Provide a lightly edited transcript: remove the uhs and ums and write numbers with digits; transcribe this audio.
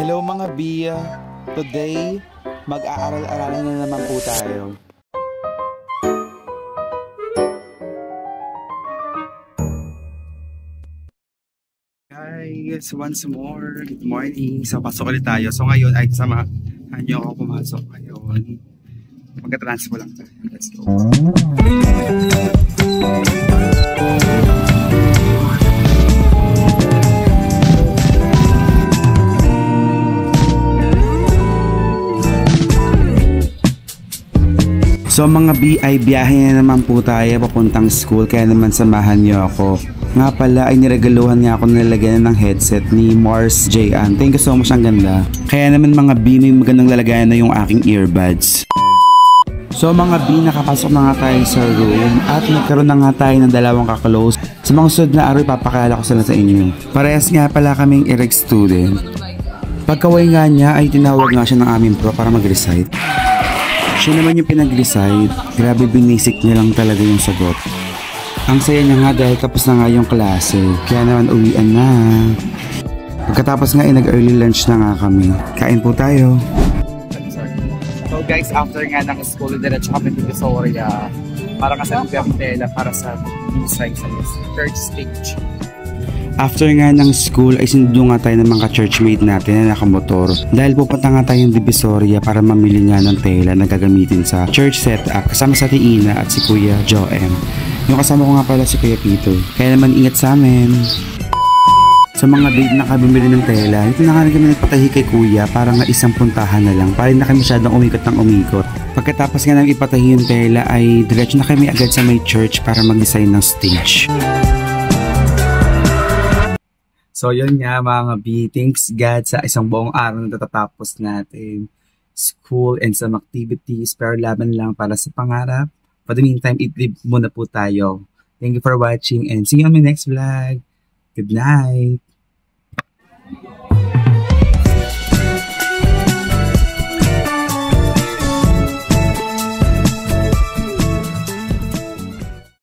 Hello mga Bia! Today, mag-aaral-aralan na naman po tayo. Guys, once more, good morning. So, pasok ulit tayo. So, ngayon ay samahan niyo ako pumasok ngayon. Magka-transfer lang tayo. Let's go. So mga B, ay biyahe na naman po tayo papuntang school, kaya naman samahan niyo ako. Nga pala ay niregaluhan niya ako nilagyan ng headset ni Mars J.An. Thank you so much, ang ganda. Kaya naman mga B, may magandang lalagayan na yung aking earbuds. So mga B, nakapasok na nga tayo sa room at nagkaroon na nga tayo ng dalawang kaklose. Sa mga sunod na araw, ipapakala ko sila sa inyo. Parehas nga pala kaming EREC student. Pagkaway nga niya ay tinawag nga siya ng aming pro para mag-recite. Siya naman yung pinag-recite, grabe binisik niya lang talaga yung sagot. Ang saya niya nga dahil tapos na nga yung klase, kaya naman uwian na. Pagkatapos nga nag-early lunch na nga kami. Kain po tayo. So guys, after nga ng school, diretso kami dito sa Oria para kasalubi ang tela para sa Musay sa third stage. After nga ng school ay sinundo nga tayo ng mga churchmate natin na nakamotor dahil pupunta nga tayong Divisoria para mamili nga ng tela na gagamitin sa church setup kasama sa Tina at si Kuya Joem. Yung kasama ko nga pala si Kuya Peter. Kaya naman ingat sa amin. Sa mga babe na kabimili ng tela, ito na nga kami nagpatahi kay Kuya para nga isang puntahan na lang para na kami masyadong umikot ng umikot. Pagkatapos nga nang ipatahi yung tela ay diretso na kami agad sa may church para mag-design ng stage. So yun nga mga B, thanks God sa isang buong araw na natatapos natin. School and some activities, pero laban lang para sa pangarap. For the meantime, i-live muna po tayo. Thank you for watching and see you on my next vlog. Good night!